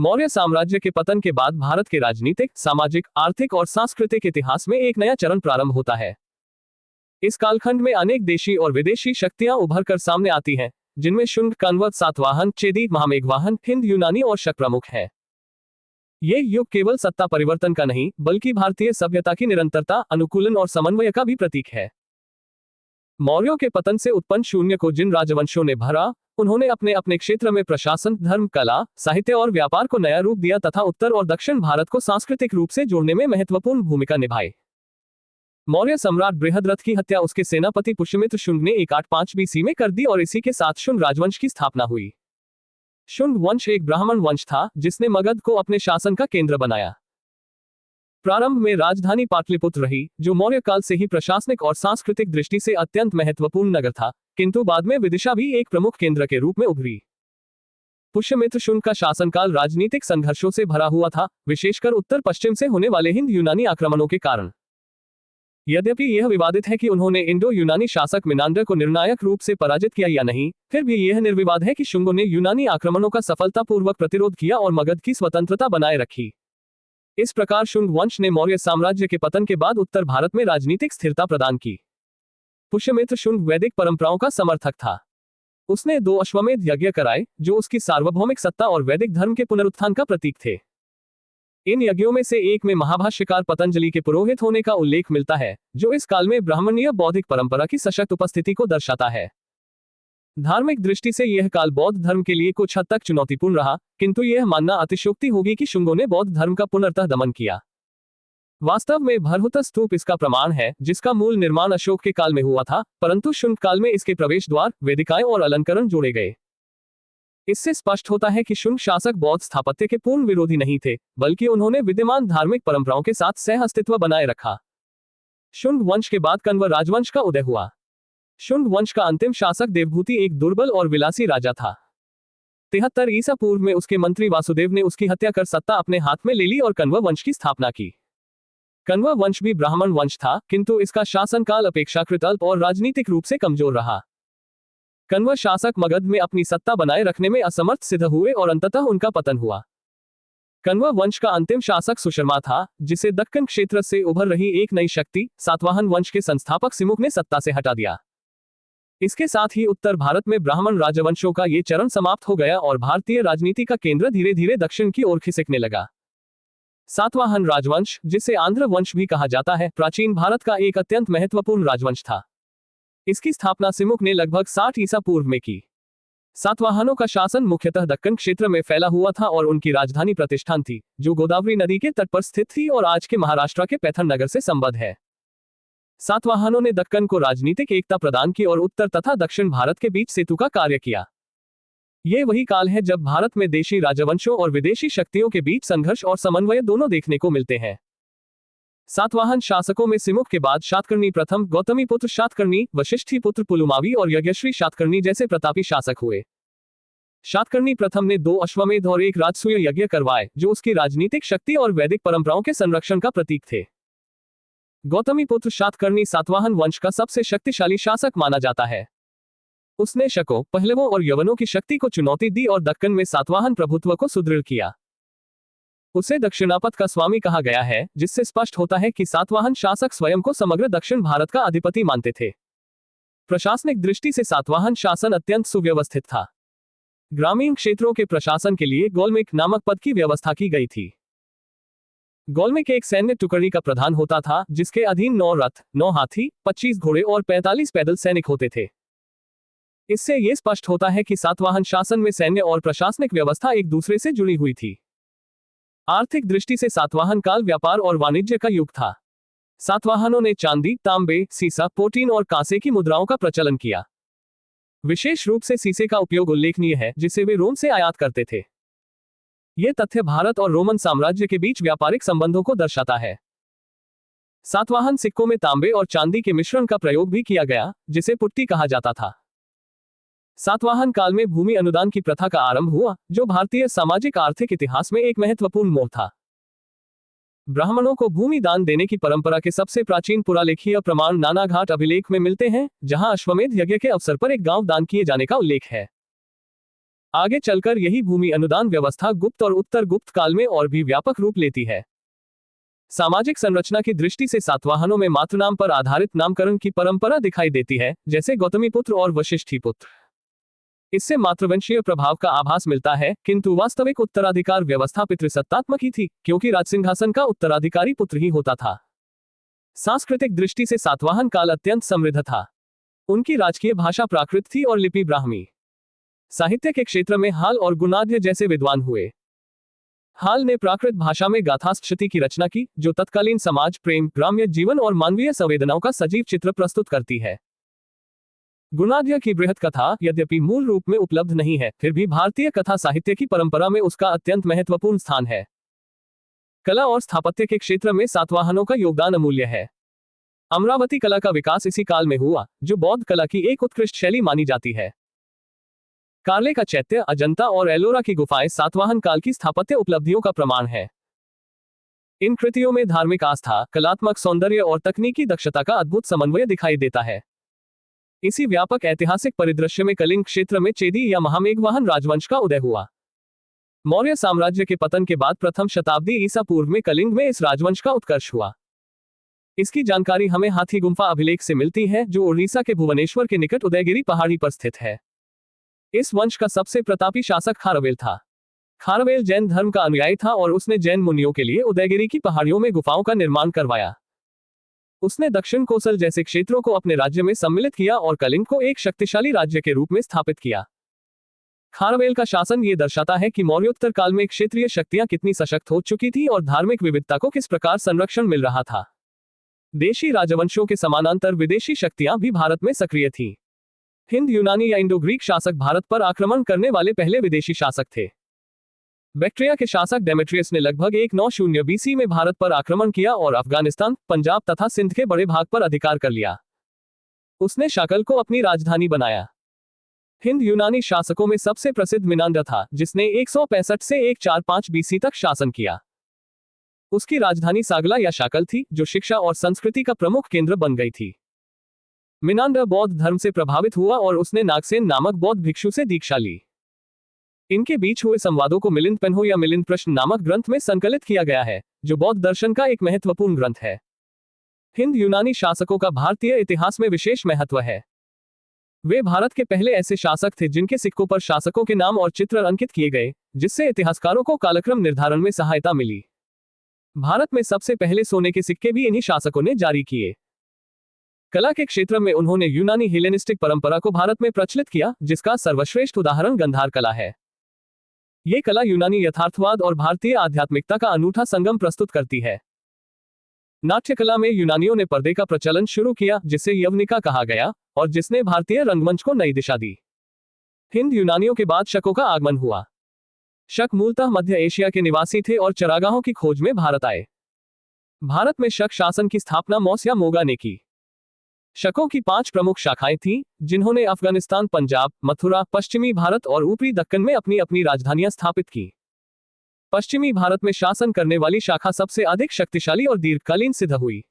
मौर्य साम्राज्य के पतन के बाद भारत के राजनीतिक, सामाजिक, आर्थिक और सांस्कृतिक इतिहास में एक नया चरण प्रारंभ होता है। इस कालखंड में अनेक देशी और विदेशी शक्तियां उभर कर सामने आती हैं, जिनमें शुंग, कण्व, सातवाहन, चेदी, महामेघवाहन, हिंद यूनानी और शक प्रमुख हैं। ये युग केवल सत्ता परिवर्तन का नहीं, बल्कि भारतीय सभ्यता की निरंतरता, अनुकूलन और समन्वय का भी प्रतीक है। मौर्यों के पतन से उत्पन्न शून्य को जिन राजवंशों ने भरा, उन्होंने अपने अपने क्षेत्र में प्रशासन, धर्म, कला, साहित्य और व्यापार को नया रूप दिया तथा उत्तर और दक्षिण भारत को सांस्कृतिक रूप से जोड़ने में महत्वपूर्ण भूमिका निभाई। मौर्य सम्राट बृहद्रथ की हत्या उसके सेनापति पुष्यमित्र शुंग ने 185 बीसी में कर दी और इसी के साथ शुंग राजवंश की स्थापना हुई। शुंग वंश एक ब्राह्मण वंश था, जिसने मगध को अपने शासन का केंद्र बनाया। प्रारंभ में राजधानी पाटलिपुत्र रही, जो मौर्य काल से ही प्रशासनिक और सांस्कृतिक दृष्टि से अत्यंत महत्वपूर्ण नगर था, किंतु बाद में विदिशा भी एक प्रमुख केंद्र के रूप में उभरी। पुष्यमित्र शुंग का शासनकाल राजनीतिक संघर्षों से भरा हुआ था, विशेषकर उत्तर पश्चिम से होने वाले हिंद यूनानी आक्रमणों के कारण। यद्यपि यह विवादित है कि उन्होंने इंडो यूनानी शासक मिनांडर को निर्णायक रूप से पराजित किया या नहीं, फिर भी यह निर्विवाद है कि शुंगों ने यूनानी आक्रमणों का सफलतापूर्वक प्रतिरोध किया और मगध की स्वतंत्रता बनाए रखी। इस प्रकार शुंग वंश ने मौर्य साम्राज्य के पतन के बाद उत्तर भारत में राजनीतिक स्थिरता प्रदान की। पुष्यमित्र शुंग वैदिक परंपराओं का समर्थक था। उसने 2 अश्वमेध यज्ञ कराए, जो उसकी सार्वभौमिक सत्ता और वैदिक धर्म के पुनरुत्थान का प्रतीक थे। इन यज्ञों में से एक में महाभाष्यकार पतंजलि के पुरोहित होने का उल्लेख मिलता है, जो इस काल में ब्राह्मणीय बौद्धिक परंपरा की सशक्त उपस्थिति को दर्शाता है। धार्मिक दृष्टि से यह काल बौद्ध धर्म के लिए कुछ हद तक चुनौतीपूर्ण रहा, किंतु यह मानना अतिशयोक्ति होगी कि शुंगों ने बौद्ध धर्म का पुनर्तः दमन किया। वास्तव में भरहुत स्तूप इसका प्रमाण है, जिसका मूल निर्माण अशोक के काल में हुआ था, परंतु शुंग काल में इसके प्रवेश द्वार, वेदिकाएं और अलंकरण जोड़े गए। इससे स्पष्ट होता है कि शुंग शासक बौद्ध स्थापत्य के पूर्ण विरोधी नहीं थे, बल्कि उन्होंने विद्यमान धार्मिक परंपराओं के साथ सह अस्तित्व बनाए रखा। शुंग वंश के बाद कण्व राजवंश का उदय हुआ। शुंग वंश का अंतिम शासक देवभूति एक दुर्बल और विलासी राजा था। 73 ईसा पूर्व में उसके मंत्री वासुदेव ने उसकी हत्या कर सत्ता अपने हाथ में ले ली और कण्व वंश की स्थापना की। कण्व वंश भी ब्राह्मण वंश था, किंतु इसका शासनकाल अपेक्षाकृत अल्प और राजनीतिक रूप से कमजोर रहा। कण्व शासक मगध में अपनी सत्ता बनाए रखने में असमर्थ सिद्ध हुए और अंततः उनका पतन हुआ। कण्व वंश का अंतिम शासक सुशर्मा था, जिसे दक्कन क्षेत्र से उभर रही एक नई शक्ति, सातवाहन वंश के संस्थापक सिमुक ने सत्ता से हटा दिया। इसके साथ ही उत्तर भारत में ब्राह्मण राजवंशों का ये चरण समाप्त हो गया और भारतीय राजनीति का केंद्र धीरे धीरे दक्षिण की ओर खिसकने लगा। सातवाहन राजवंश, जिसे आंध्र वंश भी कहा जाता है, प्राचीन भारत का एक अत्यंत महत्वपूर्ण राजवंश था। इसकी स्थापना सिमुक ने लगभग 60 ईसा पूर्व में की। सातवाहनों का शासन मुख्यतः दक्कन क्षेत्र में फैला हुआ था और उनकी राजधानी प्रतिष्ठान थी, जो गोदावरी नदी के तट पर स्थित थी और आज के महाराष्ट्र के पैथर नगर से संबद्ध है। सातवाहनों ने दक्कन को राजनीतिक एकता प्रदान की और उत्तर तथा दक्षिण भारत के बीच सेतु का कार्य किया। ये वही काल है जब भारत में देशी राजवंशों और विदेशी शक्तियों के बीच संघर्ष और समन्वय दोनों देखने को मिलते हैं। सातवाहन शासकों में सिमुक के बाद शातकर्णी प्रथम, गौतमी पुत्र शातकर्णी, वशिष्ठी पुत्र पुलुमावी और यज्ञश्री शातकर्णी जैसे प्रतापी शासक हुए। शातकर्णी प्रथम ने 2 अश्वमेध और 1 राजसूय यज्ञ करवाए, जो उसकी राजनीतिक शक्ति और वैदिक परंपराओं के संरक्षण का प्रतीक थे। गौतमी पुत्र शातकर्णी सातवाहन वंश का सबसे शक्तिशाली शासक माना जाता है। उसने शकों, पहलवों और यवनों की शक्ति को चुनौती दी और दक्कन में सातवाहन प्रभुत्व को सुदृढ़ किया। उसे दक्षिणापथ का स्वामी कहा गया है, जिससे स्पष्ट होता है कि सातवाहन शासक स्वयं को समग्र दक्षिण भारत का अधिपति मानते थे। प्रशासनिक दृष्टि से सातवाहन शासन अत्यंत सुव्यवस्थित था। ग्रामीण क्षेत्रों के प्रशासन के लिए गोलमिक नामक पद की व्यवस्था की गई थी। गोलमिक एक सैन्य टुकड़ी का प्रधान होता था, जिसके अधीन 9 रथ, 9 हाथी, 25 घोड़े और 45 पैदल सैनिक होते थे। इससे यह स्पष्ट होता है कि सातवाहन शासन में सैन्य और प्रशासनिक व्यवस्था एक दूसरे से जुड़ी हुई थी। आर्थिक दृष्टि से सातवाहन काल व्यापार और वाणिज्य का युग था। सातवाहनों ने चांदी, तांबे, सीसा, पोटीन और कांसे की मुद्राओं का प्रचलन किया। विशेष रूप से सीसे का उपयोग उल्लेखनीय है, जिसे वे रोम से आयात करते थे। यह तथ्य भारत और रोमन साम्राज्य के बीच व्यापारिक संबंधों को दर्शाता है। सातवाहन सिक्कों में तांबे और चांदी के मिश्रण का प्रयोग भी किया गया, जिसे पुट्टी कहा जाता था। सातवाहन काल में भूमि अनुदान की प्रथा का आरंभ हुआ, जो भारतीय सामाजिक आर्थिक इतिहास में एक महत्वपूर्ण मोड़ था। ब्राह्मणों को भूमि दान देने की परंपरा के सबसे प्राचीन पुरालेखीय प्रमाण नानाघाट अभिलेख में मिलते हैं, जहां अश्वमेध यज्ञ के अवसर पर एक गांव दान किए जाने का उल्लेख है। आगे चलकर यही भूमि अनुदान व्यवस्था गुप्त और उत्तर गुप्त काल में और भी व्यापक रूप लेती है। सामाजिक संरचना की दृष्टि से सातवाहनों में मातृनाम पर आधारित नामकरण की परंपरा दिखाई देती है, जैसे गौतमीपुत्र और वशिष्ठीपुत्र। इससे मातृवंशीय प्रभाव का आभास मिलता है, किंतु वास्तविक उत्तराधिकार व्यवस्था पितृसत्तात्मक ही थी, क्योंकि राजसिंहासन का उत्तराधिकारी पुत्र ही होता था। सांस्कृतिक दृष्टि से सातवाहन काल अत्यंत समृद्ध था। उनकी राजकीय भाषा प्राकृत थी और लिपि ब्राह्मी। साहित्य के क्षेत्र में हाल और गुणाढ्य जैसे विद्वान हुए। हाल ने प्राकृत भाषा में गाथाष्टशती की रचना की, जो तत्कालीन समाज, प्रेम, ग्राम्य जीवन और मानवीय संवेदनाओं का सजीव चित्र प्रस्तुत करती है। गुणाढ्य की बृहत कथा यद्यपि मूल रूप में उपलब्ध नहीं है, फिर भी भारतीय कथा साहित्य की परंपरा में उसका अत्यंत महत्वपूर्ण स्थान है। कला और स्थापत्य के क्षेत्र में सातवाहनों का योगदान अमूल्य है। अमरावती कला का विकास इसी काल में हुआ, जो बौद्ध कला की एक उत्कृष्ट शैली मानी जाती है। कार्ले का चैत्य, अजंता और एलोरा की गुफाएं सातवाहन काल की स्थापत्य उपलब्धियों का प्रमाण है। इन कृतियों में धार्मिक आस्था, कलात्मक सौंदर्य और तकनीकी दक्षता का अद्भुत समन्वय दिखाई देता है। इसी व्यापक ऐतिहासिक परिदृश्य में कलिंग क्षेत्र में चेदी या महामेघवाहन राजवंश का उदय हुआ। मौर्य साम्राज्य के पतन के बाद प्रथम शताब्दी ईसा पूर्व में कलिंग में इस राजवंश का उत्कर्ष हुआ। इसकी जानकारी हमें हाथी गुम्फा अभिलेख से मिलती है, जो उड़ीसा के भुवनेश्वर के निकट उदयगिरी पहाड़ी पर स्थित है। इस वंश का सबसे प्रतापी शासक खारवेल था। खारवेल जैन धर्म का अनुयायी था और उसने जैन मुनियों के लिए उदयगिरी की पहाड़ियों में गुफाओं का निर्माण करवाया। उसने दक्षिण कोसल जैसे क्षेत्रों को अपने राज्य में सम्मिलित किया और कलिंग को एक शक्तिशाली राज्य के रूप में स्थापित किया। खारवेल का शासन ये दर्शाता है कि मौर्योत्तर काल में क्षेत्रीय शक्तियां कितनी सशक्त हो चुकी थी और धार्मिक विविधता को किस प्रकार संरक्षण मिल रहा था। देशी राजवंशों के समानांतर विदेशी शक्तियां भी भारत में सक्रिय थीं। हिंद यूनानी या इंडो ग्रीक शासक भारत पर आक्रमण करने वाले पहले विदेशी शासक थे। बैक्ट्रिया के शासक डेमेट्रियस ने लगभग 190 बीसी में भारत पर आक्रमण किया और अफगानिस्तान, पंजाब तथा सिंध के बड़े भाग पर अधिकार कर लिया। उसने शाकल को अपनी राजधानी बनाया। हिंद यूनानी शासकों में सबसे प्रसिद्ध मिनांडर था, जिसने 165 से 145 बीसी तक शासन किया। उसकी राजधानी सागला या शाकल थी, जो शिक्षा और संस्कृति का प्रमुख केंद्र बन गई थी। मिनांडर बौद्ध धर्म से प्रभावित हुआ और उसने नागसेन नामक बौद्ध भिक्षु से दीक्षा ली। इनके बीच हुए संवादों को मिलिंद पेन्हो या मिलिंद प्रश्न नामक ग्रंथ में संकलित किया गया है, जो बौद्ध दर्शन का एक महत्वपूर्ण ग्रंथ है। हिंद यूनानी शासकों का भारतीय इतिहास में विशेष महत्व है। वे भारत के पहले ऐसे शासक थे जिनके सिक्कों पर शासकों के नाम और चित्र अंकित किए गए, जिससे इतिहासकारों को कालक्रम निर्धारण में सहायता मिली। भारत में सबसे पहले सोने के सिक्के भी इन्हीं शासकों ने जारी किए। कला के क्षेत्र में उन्होंने यूनानी हेलेनिस्टिक परंपरा को भारत में प्रचलित किया, जिसका सर्वश्रेष्ठ उदाहरण गंधार कला है। ये कला यूनानी यथार्थवाद और भारतीय आध्यात्मिकता का अनूठा संगम प्रस्तुत करती है। नाट्य कला में यूनानियों ने पर्दे का प्रचलन शुरू किया, जिसे यवनिका कहा गया और जिसने भारतीय रंगमंच को नई दिशा दी। हिंद यूनानियों के बाद शकों का आगमन हुआ। शक मूलतः मध्य एशिया के निवासी थे और चरागाहों की खोज में भारत आए। भारत में शक शासन की स्थापना मौस या मोगा ने की। शकों की 5 प्रमुख शाखाएं थीं, जिन्होंने अफगानिस्तान, पंजाब, मथुरा, पश्चिमी भारत और ऊपरी दक्कन में अपनी अपनी राजधानियां स्थापित की। पश्चिमी भारत में शासन करने वाली शाखा सबसे अधिक शक्तिशाली और दीर्घकालीन सिद्ध हुई।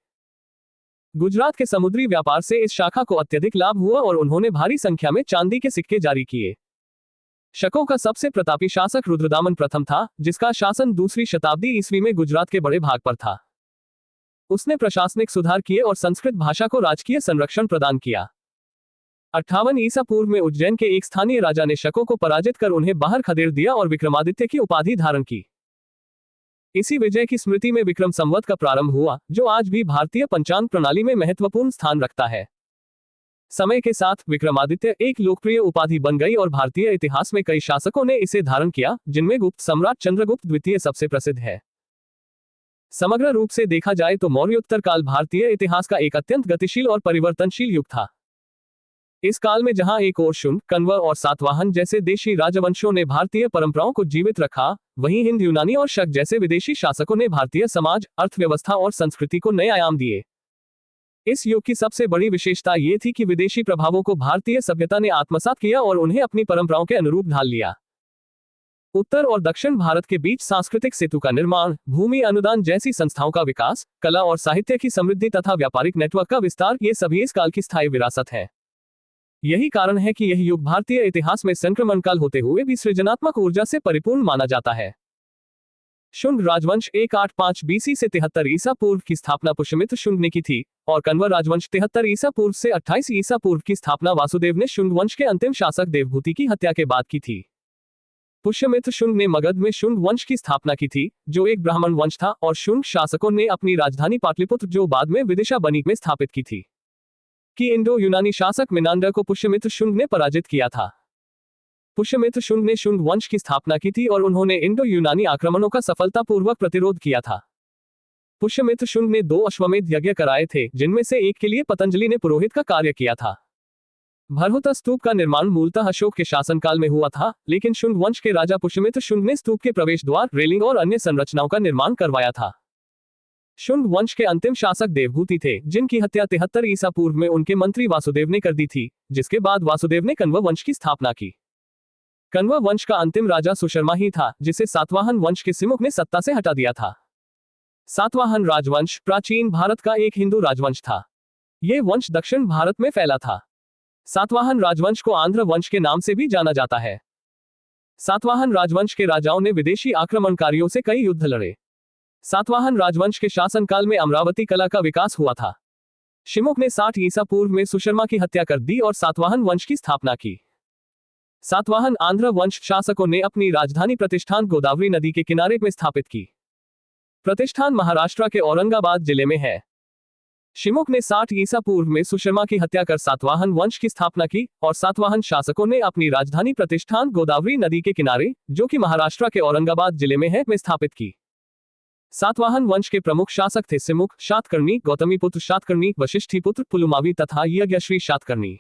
गुजरात के समुद्री व्यापार से इस शाखा को अत्यधिक लाभ हुआ और उन्होंने भारी संख्या में चांदी के सिक्के जारी किए। शकों का सबसे प्रतापी शासक रुद्रदामन प्रथम था, जिसका शासन 2वीं शताब्दी ईस्वी में गुजरात के बड़े भाग पर था। उसने प्रशासनिक सुधार किए और संस्कृत भाषा को राजकीय संरक्षण प्रदान किया। 58 ईसा पूर्व में उज्जैन के एक स्थानीय राजा ने शकों को पराजित कर उन्हें बाहर खदेड़ दिया और विक्रमादित्य की उपाधि धारण की। इसी विजय की स्मृति में विक्रम संवत का प्रारंभ हुआ, जो आज भी भारतीय पंचांग प्रणाली में महत्वपूर्ण स्थान रखता है। समय के साथ विक्रमादित्य एक लोकप्रिय उपाधि बन गई और भारतीय इतिहास में कई शासकों ने इसे धारण किया, जिनमें गुप्त सम्राट चंद्रगुप्त द्वितीय सबसे प्रसिद्ध है। समग्र रूप से देखा जाए तो मौर्योत्तर काल भारतीय इतिहास का एक अत्यंत गतिशील और परिवर्तनशील युग था। इस काल में जहां एक ओर शुंग, कण्व और सातवाहन जैसे देशी राजवंशों ने भारतीय परंपराओं को जीवित रखा, वहीं हिंद यूनानी और शक जैसे विदेशी शासकों ने भारतीय समाज, अर्थव्यवस्था और संस्कृति को नए आयाम दिए। इस युग की सबसे बड़ी विशेषता ये थी कि विदेशी प्रभावों को भारतीय सभ्यता ने आत्मसात किया और उन्हें अपनी परंपराओं के अनुरूप ढाल लिया। उत्तर और दक्षिण भारत के बीच सांस्कृतिक सेतु का निर्माण, भूमि अनुदान जैसी संस्थाओं का विकास, कला और साहित्य की समृद्धि तथा व्यापारिक नेटवर्क का विस्तार, ये सभी इस काल की स्थायी विरासत है। यही कारण है कि यह युग भारतीय इतिहास में संक्रमण काल होते हुए भी सृजनात्मक ऊर्जा से परिपूर्ण माना जाता है। शुंग राजवंश 185 बीसी से 73 ईसा पूर्व की स्थापना पुष्यमित्र शुंग ने की थी और कण्व राजवंश 73 ईसा पूर्व से 28 ईसा पूर्व की स्थापना वासुदेव ने शुंग वंश के अंतिम शासक देवभूति की हत्या के बाद की थी। पुष्यमित्र शुंग ने मगध में शुंग वंश की स्थापना की थी, जो एक ब्राह्मण वंश था, और शुंग शासकों ने अपनी राजधानी पाटलिपुत्र, जो बाद में विदिशा बनी, में स्थापित की थी। इंडो यूनानी शासक मिनांडर को पुष्यमित्र शुंग ने पराजित किया था। पुष्यमित्र शुंग ने शुंग वंश की स्थापना की थी और उन्होंने इंडो यूनानी आक्रमणों का सफलतापूर्वक प्रतिरोध किया था। पुष्यमित्र शुंग ने 2 अश्वमेध यज्ञ कराए थे, जिनमें से एक के लिए पतंजलि ने पुरोहित का कार्य किया था। भरहुता स्तूप का निर्माण मूलतः अशोक के शासनकाल में हुआ था, लेकिन शुंग वंश के राजा पुष्यमित्र शुंग ने स्तूप के प्रवेश द्वार, रेलिंग और अन्य संरचनाओं का निर्माण करवाया था। शुंग वंश के अंतिम शासक देवभूति थे, जिनकी हत्या 73 ईसा पूर्व में उनके मंत्री वासुदेव ने कर दी थी, जिसके बाद वासुदेव ने कण्व वंश की स्थापना की। कण्व वंश का अंतिम राजा सुशर्मा ही था, जिसे सातवाहन वंश के सिमुक ने सत्ता से हटा दिया था। सातवाहन राजवंश प्राचीन भारत का एक हिंदू राजवंश था। यह वंश दक्षिण भारत में फैला था। सातवाहन राजवंश को आंध्र वंश के नाम से भी जाना जाता है। सातवाहन राजवंश के राजाओं ने विदेशी आक्रमणकारियों से कई युद्ध लड़े। सातवाहन राजवंश के शासनकाल में अमरावती कला का विकास हुआ था। शिमुक ने 60 ईसा पूर्व में सुशर्मा की हत्या कर दी और सातवाहन वंश की स्थापना की। सातवाहन आंध्र वंश शासकों ने अपनी राजधानी प्रतिष्ठान गोदावरी नदी के किनारे में स्थापित की। प्रतिष्ठान महाराष्ट्र के औरंगाबाद जिले में है। शिमुक ने 60 ईसा पूर्व में सुशर्मा की हत्या कर सातवाहन वंश की स्थापना की और सातवाहन शासकों ने अपनी राजधानी प्रतिष्ठान गोदावरी नदी के किनारे, जो कि महाराष्ट्र के औरंगाबाद जिले में है, में स्थापित की। सातवाहन वंश के प्रमुख शासक थे सिमुक, शातकर्णी, गौतमीपुत्र शातकर्णी, वशिष्ठीपुत्र पुलुमावी तथा यज्ञश्री शातकर्णी।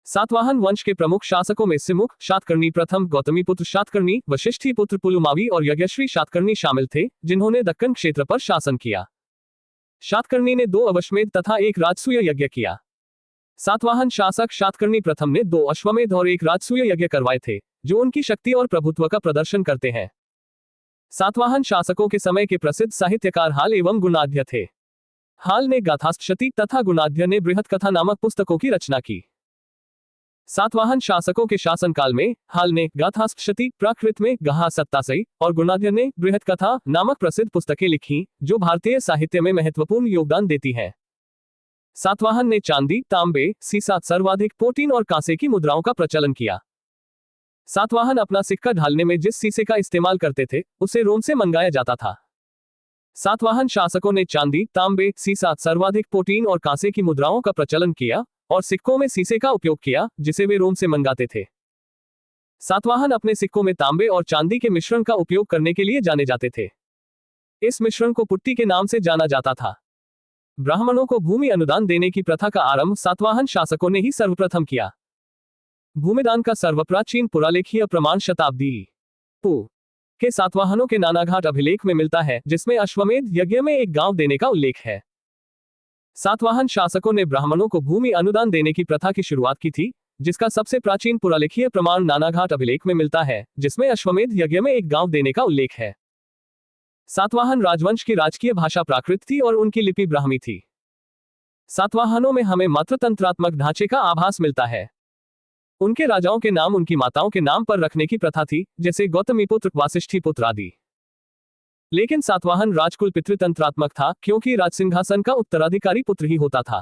सातवाहन वंश के प्रमुख शासकों में सिमुक, शातकर्णी प्रथम, गौतमीपुत्र शातकर्णी, वशिष्ठीपुत्र पुलुमावी और यज्ञश्री शातकर्णी शामिल थे, जिन्होंने दक्कन क्षेत्र पर शासन किया। शातकर्णी ने 2 अश्वमेध तथा 1 राजसूय यज्ञ किया। सातवाहन शासक शातकर्णी प्रथम ने 2 अश्वमेध और 1 राजसूय यज्ञ करवाए थे, जो उनकी शक्ति और प्रभुत्व का प्रदर्शन करते हैं। सातवाहन शासकों के समय के प्रसिद्ध साहित्यकार हाल एवं गुणाढ्य थे। हाल ने गाथाष्टशती तथा गुणाढ्य ने बृहत कथा नामक पुस्तकों की रचना की। सातवाहन शासकों के शासनकाल में हाल ने गाथाष्टशती, प्राकृत में गहा सत्तासई और गुणाढ्य ने बृहत कथा नामक प्रसिद्ध पुस्तकें लिखी, जो भारतीय साहित्य में महत्वपूर्ण योगदान देती हैं। सातवाहन ने चांदी, तांबे, सीसा, सर्वाधिक पोटीन और कांसे की मुद्राओं का प्रचलन किया। सातवाहन अपना सिक्का ढालने में जिस सीसे का इस्तेमाल करते थे, उसे रोम से मंगाया जाता था। सातवाहन शासकों ने चांदी, तांबे, सीसा, सर्वाधिक पोटीन और कांसे की मुद्राओं का प्रचलन किया और सिक्कों में सीसे का उपयोग किया, जिसे वे रोम से मंगाते थे। सातवाहन अपने सिक्कों में तांबे और चांदी के मिश्रण का उपयोग करने के लिए जाने जाते थे। इस मिश्रण को पुट्टी के नाम से जाना जाता था। ब्राह्मणों को भूमि अनुदान देने की प्रथा का आरंभ सातवाहन शासकों ने ही सर्वप्रथम किया। भूमिदान का सर्वप्राचीन पुरालेखीय प्रमाण शताब्दी पू के सातवाहनों के नानाघाट अभिलेख में मिलता है, जिसमें अश्वमेध यज्ञ में एक गांव देने का उल्लेख है। सातवाहन शासकों ने ब्राह्मणों को भूमि अनुदान देने की प्रथा की शुरुआत की थी, जिसका सबसे प्राचीन पुरालेखीय प्रमाण नानाघाट अभिलेख में मिलता है, जिसमें अश्वमेध यज्ञ में एक गांव देने का उल्लेख है। सातवाहन राजवंश की राजकीय भाषा प्राकृत थी और उनकी लिपि ब्राह्मी थी। सातवाहनों में हमें मातृतंत्रात्मक ढांचे का आभास मिलता है। उनके राजाओं के नाम उनकी माताओं के नाम पर रखने की प्रथा थी, जैसे गौतमीपुत्र, वासिष्ठीपुत्र आदि। लेकिन सातवाहन राजकुल पितृतंत्रात्मक था, क्योंकि राजसिंहासन का उत्तराधिकारी पुत्र ही होता था।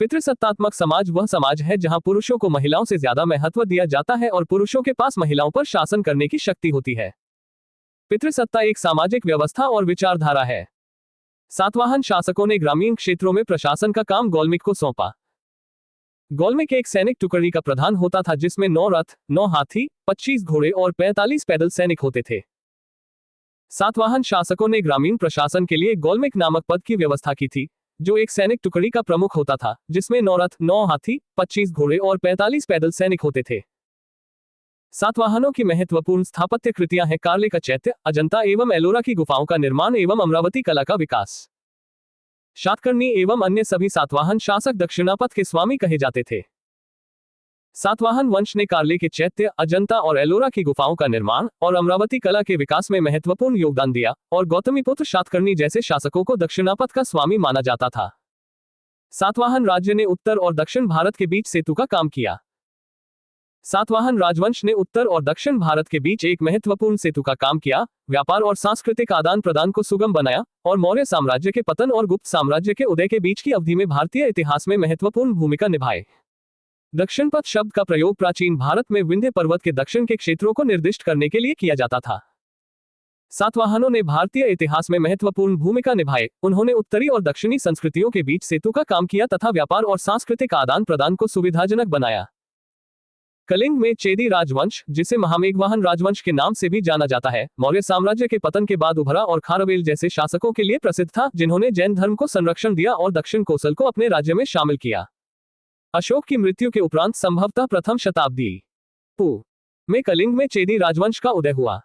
पितृसत्तात्मक समाज वह समाज है जहां पुरुषों को महिलाओं से ज्यादा महत्व दिया जाता है और पुरुषों के पास महिलाओं पर शासन करने की शक्ति होती है। पितृसत्ता एक सामाजिक व्यवस्था और विचारधारा है। सातवाहन शासकों ने ग्रामीण क्षेत्रों में प्रशासन का काम गौलमिक को सौंपा। गौलमिक एक सैनिक टुकड़ी का प्रधान होता था, जिसमें 9 रथ, 9 हाथी, 25 घोड़े और 45 पैदल सैनिक होते थे। सातवाहन शासकों ने ग्रामीण प्रशासन के लिए गौलमिक नामक पद की व्यवस्था की थी, जो एक सैनिक टुकड़ी का प्रमुख होता था, जिसमें 9 रथ, 9 हाथी, 25 घोड़े और 45 पैदल सैनिक होते थे। सातवाहनों की महत्वपूर्ण स्थापत्य कृतियां हैं कार्ले का चैत्य, अजंता एवं एलोरा की गुफाओं का निर्माण एवं अमरावती कला का विकास। शातकर्णी एवं अन्य सभी सातवाहन शासक दक्षिणापथ के स्वामी कहे जाते थे। सातवाहन वंश ने कार्ले के चैत्य, अजंता और एलोरा की गुफाओं का निर्माण और अमरावती कला के विकास में महत्वपूर्ण योगदान दिया और गौतमीपुत्र शातकर्णी जैसे शासकों को दक्षिणापथ का स्वामी माना जाता था। सातवाहन राज्य ने उत्तर और दक्षिण भारत के बीच सेतु का काम किया। सातवाहन राजवंश ने उत्तर और दक्षिण भारत के बीच एक महत्वपूर्ण सेतु का काम किया, व्यापार और सांस्कृतिक आदान प्रदान को सुगम बनाया और मौर्य साम्राज्य के पतन और गुप्त साम्राज्य के उदय के बीच की अवधि में भारतीय इतिहास में महत्वपूर्ण भूमिका निभाए। दक्षिण पथ शब्द का प्रयोग प्राचीन भारत में विंध्य पर्वत के दक्षिण के क्षेत्रों को निर्दिष्ट करने के लिए किया जाता था। सातवाहनों ने भारतीय इतिहास में महत्वपूर्ण भूमिका निभाए। उन्होंने उत्तरी और दक्षिणी संस्कृतियों के बीच सेतु का काम किया तथा व्यापार और सांस्कृतिक आदान प्रदान को सुविधाजनक बनाया। कलिंग में चेदी राजवंश, जिसे महामेघवाहन राजवंश के नाम से भी जाना जाता है, मौर्य साम्राज्य के पतन के बाद उभरा और खारवेल जैसे शासकों के लिए प्रसिद्ध था, जिन्होंने जैन धर्म को संरक्षण दिया और दक्षिण कोसल को अपने राज्य में शामिल किया। अशोक की मृत्यु के उपरांत संभवतः प्रथम शताब्दी पू में कलिंग में चेदी राजवंश का उदय हुआ।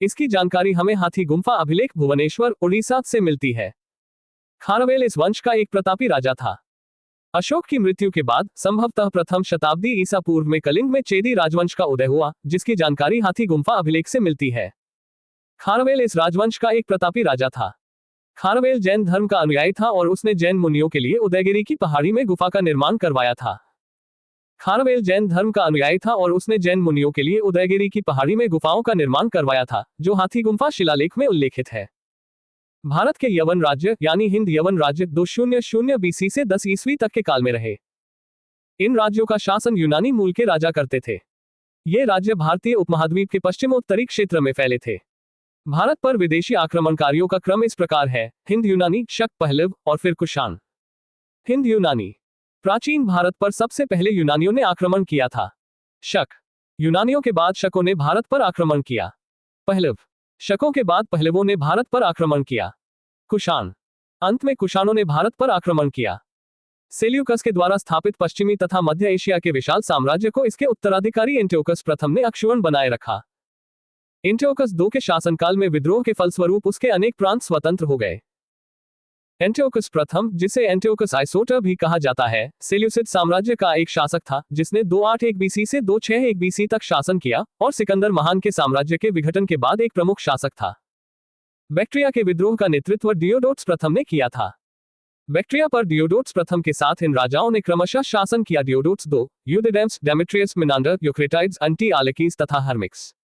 इसकी जानकारी हमें हाथी गुम्फा अभिलेख भुवनेश्वर, उड़ीसा से मिलती है। खारवेल इस वंश का एक प्रतापी राजा था। अशोक की मृत्यु के बाद संभवतः प्रथम शताब्दी ईसा पूर्व में कलिंग में चेदी राजवंश का उदय हुआ, जिसकी जानकारी हाथी गुम्फा अभिलेख से मिलती है। खारवेल इस राजवंश का एक प्रतापी राजा था। खारवेल जैन धर्म का अनुयायी था और उसने जैन मुनियों के लिए उदयगिरी की पहाड़ी में गुफा का निर्माण करवाया था। खारवेल जैन धर्म का अनुयायी था और उसने जैन मुनियों के लिए उदयगिरी की पहाड़ी में गुफाओं का निर्माण करवाया था, जो हाथी गुम्फा शिलालेख में उल्लेखित है। भारत के यवन राज्य यानी हिंद यवन राज्य 200 बीसी से 10 ईस्वी तक के काल में रहे। इन राज्यों का शासन यूनानी मूल के राजा करते थे। ये राज्य भारतीय उपमहाद्वीप के पश्चिमोत्तरी क्षेत्र में फैले थे। भारत पर विदेशी आक्रमणकारियों का क्रम इस प्रकार है: हिंद यूनानी, शक, पहलव और फिर कुषाण। हिंद यूनानी। प्राचीन भारत पर सबसे पहले यूनानियों ने आक्रमण किया था। शक। यूनानियों के बाद शकों ने भारत पर आक्रमण किया। पहलव। शकों के बाद पहलवों ने भारत पर आक्रमण किया। कुषाण। अंत में कुषाणों ने भारत पर आक्रमण किया। सेल्यूकस के द्वारा स्थापित पश्चिमी तथा मध्य एशिया के विशाल साम्राज्य को इसके उत्तराधिकारी एंटियोकस प्रथम ने अक्षुण्ण बनाए रखा। एंटियोकस II के शासनकाल में विद्रोह के फलस्वरूप उसके अनेक प्रांत स्वतंत्र हो गए। एंटियोकस प्रथम, जिसे एंटियोकस आइसोटर भी कहा जाता है, सेल्यूसिड साम्राज्य का एक शासक था, जिसने 281 बीसी से 261 बीसी तक शासन किया और सिकंदर महान के साम्राज्य के विघटन के बाद एक प्रमुख शासक था। बैक्ट्रिया के विद्रोह का नेतृत्व डियोडोट्स प्रथम ने किया था। बैक्ट्रिया पर डियोडोट्स प्रथम के साथ इन राजाओं ने क्रमशः शासन किया: Diodotus II, Euthydemus, Demetrius, Menander, Eucratides, Antialcidas तथा हर्मिक्स।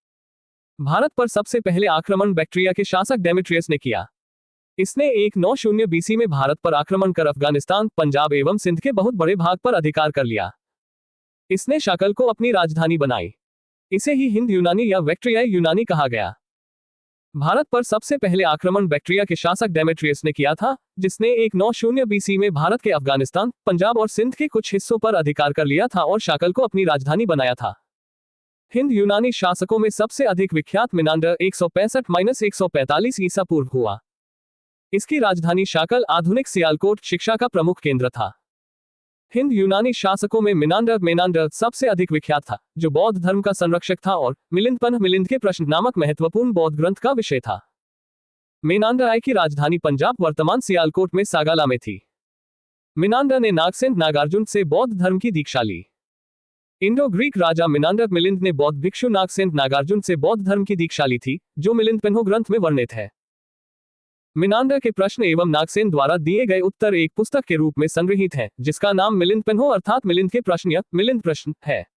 भारत पर सबसे पहले आक्रमण बैक्ट्रिया के शासक डेमेट्रियस ने किया। इसने 190 बीसी में भारत पर आक्रमण कर अफगानिस्तान, पंजाब एवं सिंध के बहुत बड़े भाग पर अधिकार कर लिया। इसने शाकल को अपनी राजधानी बनाई। इसे ही हिंद यूनानी या बैक्ट्रियाई यूनानी कहा गया। भारत पर सबसे पहले आक्रमण बैक्ट्रिया के शासक डेमेट्रियस ने किया था, जिसने 190 बीसी में भारत के अफगानिस्तान, पंजाब और सिंध के कुछ हिस्सों पर अधिकार कर लिया था और शाकल को अपनी राजधानी बनाया था। हिंद यूनानी शासकों में सबसे अधिक विख्यात मिनांडर 165-145 ईसा पूर्व हुआ। इसकी राजधानी शाकल, आधुनिक सियालकोट, शिक्षा का प्रमुख केंद्र था। हिंद यूनानी शासकों में मेनांडर सबसे अधिक विख्यात था, जो बौद्ध धर्म का संरक्षक था और मिलिंद के प्रश्न नामक महत्वपूर्ण बौद्ध ग्रंथ का विषय था। मेनांडर की राजधानी पंजाब, वर्तमान सियालकोट में सागाला में थी। मिनांडर ने नागसेन नागार्जुन से बौद्ध धर्म की दीक्षा ली। इंडो ग्रीक राजा मिलिंद ने बौद्ध भिक्षु नागसेन नागार्जुन से बौद्ध धर्म की दीक्षा ली थी, जो मिलिंदपेन्हो ग्रंथ में वर्णित है। मिनांडर के प्रश्न एवं नागसेन द्वारा दिए गए उत्तर एक पुस्तक के रूप में संग्रहित है, जिसका नाम मिलिंदपेन्हो अर्थात मिलिंद के प्रश्न या मिलिंद प्रश्न है।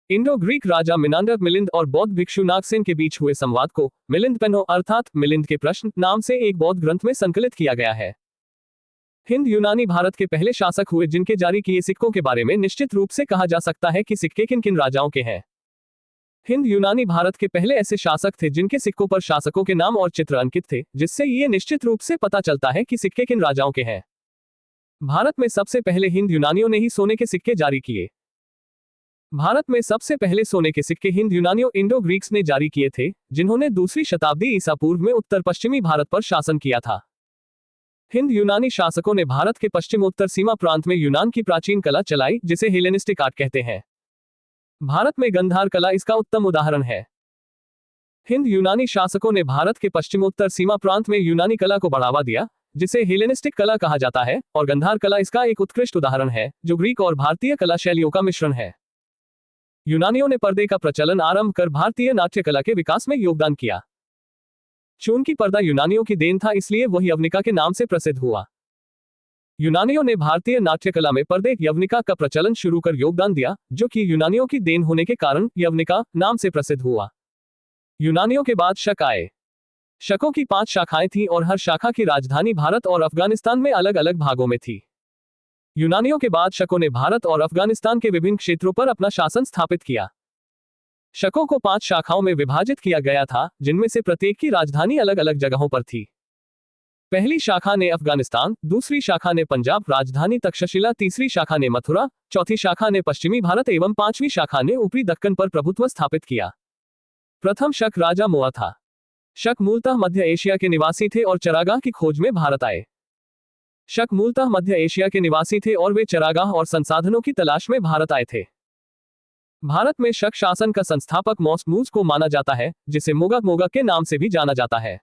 इंडो ग्रीक राजा मिलिंद और बौद्ध भिक्षु नागसेन के बीच हुए संवाद को मिलिंदपेन्हो अर्थात मिलिंद के प्रश्न नाम से एक बौद्ध ग्रंथ में संकलित किया गया है। हिंद यूनानी भारत के पहले शासक हुए जिनके जारी किए सिक्कों के बारे में निश्चित रूप से कहा जा सकता है कि सिक्के किन किन राजाओं के हैं। हिंद यूनानी भारत के पहले ऐसे शासक थे जिनके सिक्कों पर शासकों के नाम और चित्र अंकित थे, जिससे ये निश्चित रूप से पता चलता है कि सिक्के किन राजाओं के हैं। भारत में सबसे पहले हिंद यूनानियों ने ही सोने के सिक्के जारी किए। भारत में सबसे पहले सोने के सिक्के हिंद यूनानियों इंडो ग्रीक्स ने जारी किए थे, जिन्होंने 2वीं शताब्दी ईसा पूर्व में उत्तर पश्चिमी भारत पर शासन किया था। हिंद यूनानी शासकों ने भारत के पश्चिमोत्तर सीमा प्रांत में यूनान की प्राचीन कला चलाई, जिसे हेलेनिस्टिक आर्ट कहते हैं। भारत में गंधार कला इसका उत्तम उदाहरण है। हिंद यूनानी शासकों ने भारत के पश्चिमोत्तर सीमा प्रांत में यूनानी कला को बढ़ावा दिया, जिसे हेलेनिस्टिक कला कहा जाता है, और गंधार कला इसका एक उत्कृष्ट उदाहरण है, जो ग्रीक और भारतीय कला शैलियों का मिश्रण है। यूनानियों ने पर्दे का प्रचलन आरंभ कर भारतीय नाट्य कला के विकास में योगदान किया। चूंकि पर्दा यूनानियों की देन था, इसलिए वही यवनिका के नाम से प्रसिद्ध हुआ। यूनानियों ने भारतीय नाट्यकला में पर्दे यवनिका का प्रचलन शुरू कर योगदान दिया, जो कि यूनानियों की देन होने के कारण यवनिका नाम से प्रसिद्ध हुआ। यूनानियों के बाद शक आए। शकों की 5 शाखाएं थीं और हर शाखा की राजधानी भारत और अफगानिस्तान में अलग अलग भागों में थी। यूनानियों के बाद शकों ने भारत और अफगानिस्तान के विभिन्न क्षेत्रों पर अपना शासन स्थापित किया। शकों को 5 शाखाओं में विभाजित किया गया था, जिनमें से प्रत्येक की राजधानी अलग अलग जगहों पर थी। पहली शाखा ने अफगानिस्तान, दूसरी शाखा ने पंजाब राजधानी तक्षशिला, तीसरी शाखा ने मथुरा, चौथी शाखा ने पश्चिमी भारत एवं 5वीं शाखा ने ऊपरी दक्कन पर प्रभुत्व स्थापित किया। प्रथम शक राजा मुआ था। शक मूलतः मध्य एशिया के निवासी थे और चरागाह की खोज में भारत आए। शक मूलतः मध्य एशिया के निवासी थे और वे चरागाह और संसाधनों की तलाश में भारत आए थे। भारत में शक शासन का संस्थापक मौसमूस को माना जाता है, जिसे मोगा के नाम से भी जाना जाता है।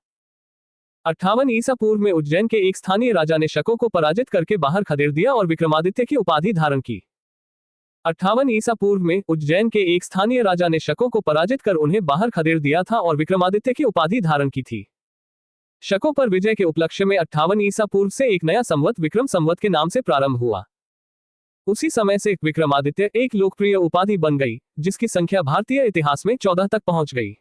58 ईसा पूर्व में उज्जैन के एक स्थानीय राजा ने शकों को पराजित करके बाहर खदेड़ दिया और विक्रमादित्य की उपाधि धारण की। 58 ईसा पूर्व में उज्जैन के एक स्थानीय राजा ने शकों को पराजित कर उन्हें बाहर खदेड़ दिया था और विक्रमादित्य की उपाधि धारण की थी। शकों पर विजय के उपलक्ष्य में 58 ईसा पूर्व से एक नया संवत विक्रम संवत के नाम से प्रारंभ हुआ। उसी समय से विक्रमादित्य एक लोकप्रिय उपाधि बन गई, जिसकी संख्या भारतीय इतिहास में 14 तक पहुंच गई।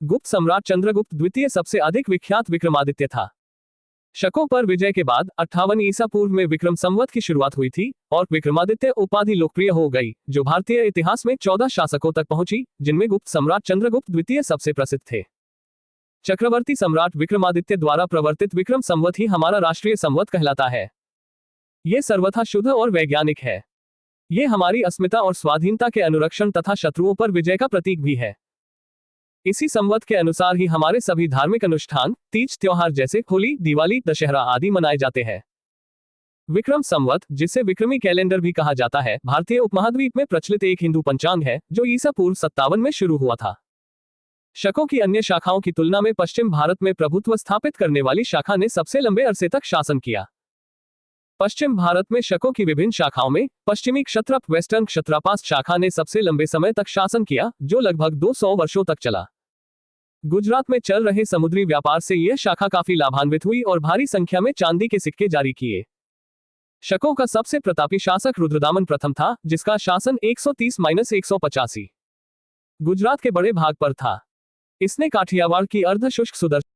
गुप्त सम्राट चंद्रगुप्त द्वितीय सबसे अधिक विख्यात विक्रमादित्य था। शकों पर विजय के बाद 58 ईसा पूर्व में विक्रम संवत की शुरुआत हुई थी और विक्रमादित्य उपाधि लोकप्रिय हो गई, जो भारतीय इतिहास में 14 शासकों तक पहुंची, जिनमें गुप्त सम्राट चंद्रगुप्त द्वितीय सबसे प्रसिद्ध थे। चक्रवर्ती सम्राट विक्रमादित्य द्वारा प्रवर्तित विक्रम संवत ही हमारा राष्ट्रीय संवत कहलाता है। यह सर्वथा शुद्ध और वैज्ञानिक है। ये हमारी अस्मिता और स्वाधीनता के अनुरक्षण तथा शत्रुओं पर विजय का प्रतीक भी है। इसी संवत के अनुसार ही हमारे सभी धार्मिक अनुष्ठान, तीज त्योहार जैसे होली, दिवाली, दशहरा आदि मनाए जाते हैं। विक्रम संवत, जिसे विक्रमी कैलेंडर भी कहा जाता है, भारतीय उपमहाद्वीप में प्रचलित एक हिंदू पंचांग है, जो ईसा पूर्व 57 में शुरू हुआ था। शकों की अन्य शाखाओं की तुलना में पश्चिम भारत में प्रभुत्व स्थापित करने वाली शाखा ने सबसे लंबे अरसे तक शासन किया। पश्चिम भारत में शकों की विभिन्न शाखाओं में पश्चिमी क्षत्रप वेस्टर्न क्षत्रापास शाखा ने सबसे लंबे समय तक शासन किया, जो लगभग 200 वर्षों तक चला। गुजरात में चल रहे समुद्री व्यापार से यह शाखा काफी लाभान्वित हुई और भारी संख्या में चांदी के सिक्के जारी किए। शकों का सबसे प्रतापी शासक रुद्रदामन प्रथम था, जिसका शासन 130-185 गुजरात के बड़े भाग पर था। इसने काठियावाड़ की अर्धशुष्क सुदर्शन